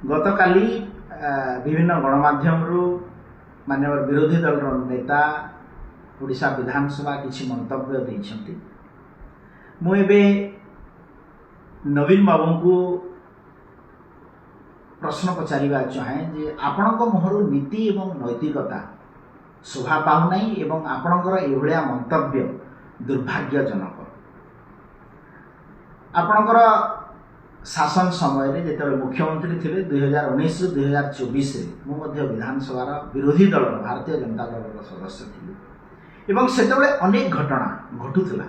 गतकाली विभिन्न गणमाध्यम माननीय विरोधी दल नेता ओडिशा विधानसभा किसी मंतव्य देइछंती। मु एबे नवीन बाबू को प्रश्न पचारिबा चाहे जे आपणक मुहरु नीति एवं नैतिकता शोभा पाउ नहीं एवं आपणकर एभलिया मंतव्य दुर्भाग्यजनक। आपणकर शासन समय रे जेतबे मुख्यमंत्री थिले 2019 रु 2024 रे मु मध्य विधानसभा विरोधी दल भारतीय जनता दल सदस्य थिले एवं सेतबे अनेक घटना घटुथला,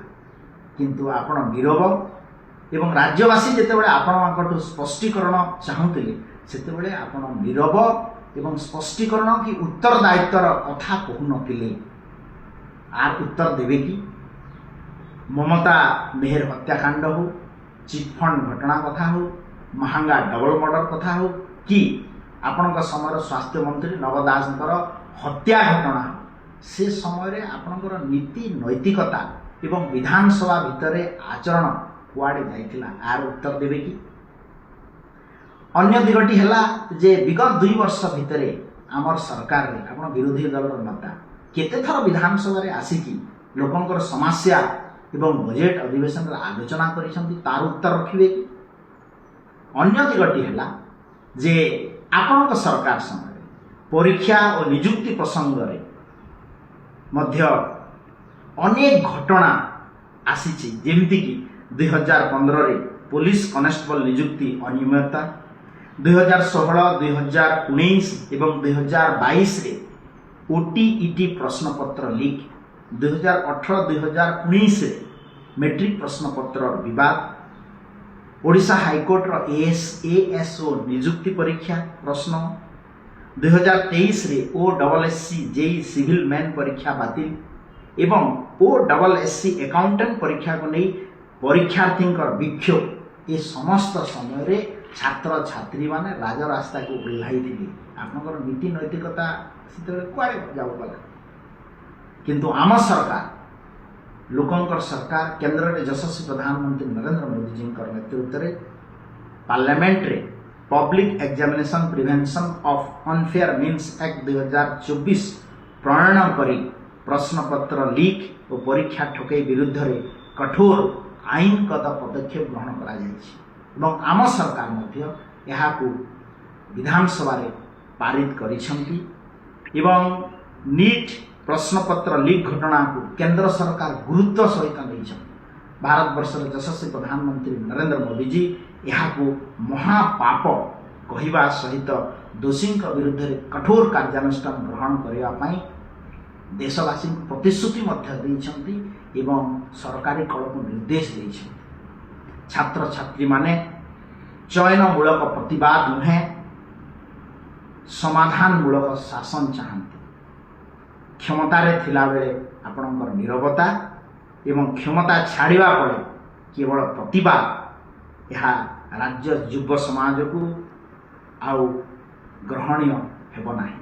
किंतु आपण नीरव एवं राज्यवासी जेतबे आपण स्पष्टीकरण चाहुतिले सेतबे आपण नीरव एवं स्पष्टीकरण कि उत्तरदायित्वर कथा कहु नथिले। आर उत्तर देबे कि ममता मेहर हत्याकांड हो, चिटफंड घटना कथा हो, महंगा डबल मर्डर कथा हो कि आपणक समय स्वास्थ्य मंत्री नव दासंकर हत्या घटना हो, से समय आपणकर नीति नैतिकता एवं विधानसभा भितरे आचरण कुआडे जाइथिला आर उत्तर देबे कि। अन्य दिगटी हला जे विगत 2 वर्ष भितरे आमर सरकार रे आपण विरोधी दल नेता केते थर विधानसभा रे आसिकी लोकंकर समस्या एवं बजेट अधिवेशन आलोचना करिसंती तार उत्तर रखिबे कि। अन्य दिगटी हला जे आपणक सरकार समय परीक्षा और नियुक्ति प्रसंग रे मध्य अनेक घटना आसीछि, जेमिति कि 2015 रे पुलिस कनेस्टेबल नियुक्ति अनियमितता, 2016, 2019 एवं 2022 रे ओटीईटी प्रश्न पत्र लीक, 2018-2019 रे मैट्रिक प्रश्न पत्र विवाद, ओडिशा हाईकोर्ट रो एएसओ नियुक्ति परीक्षा प्रश्न, 2023 रे ओएससी जेई सिविल मैन परीक्षा बातिल एवं ओएससी अकाउंटेंट परीक्षा को नहीं परीक्षार्थी विक्षोभ, ये समस्त समय रे छात्र छात्री माने राजरास्ता को ओह्लाई दिले। आपनकर नीति नैतिकता सेते कुआडे जाऊ गला, किंतु आम सरकार लोकंकर सरकार केंद्र रे यशस्वी प्रधानमंत्री नरेंद्र मोदी जी नेतृत्व रे पार्लियामेंट रे public examination prevention of unfair means act 2024 प्रणयन करी प्रश्न पत्र लीक और परीक्षा ठकई विरुद्ध रे कठोर आईनगत पदक्षेप ग्रहण करा जायछि एवं आम सरकार मध्य यहाकू विधानसभा रे पारित करिसंती एवं नीट प्रश्न पत्र लीक घटना को केंद्र सरकार गुरुत्व सहित नहीं। भारत वर्ष यशस्वी प्रधानमंत्री नरेंद्र मोदी जी यहाकू महापाप कहवा सहित दोषी विरुद्ध रे कठोर कार्यानुष्ठान ग्रहण करने पाई देशवासी प्रतिश्रुति देइछंती एवं सरकारी कल को निर्देश देइछंती। छात्र छात्री माने चयनमूलक प्रतिवाद नुहे समाधानमूलक शासन चाहती। क्षमता रे थिला बेले आपणकर नीरवता एवं क्षमता छाड़िबा पड़े केवल प्रतिवाद यह राज्य युव समाज को आउ ग्रहणीय हेब नाही।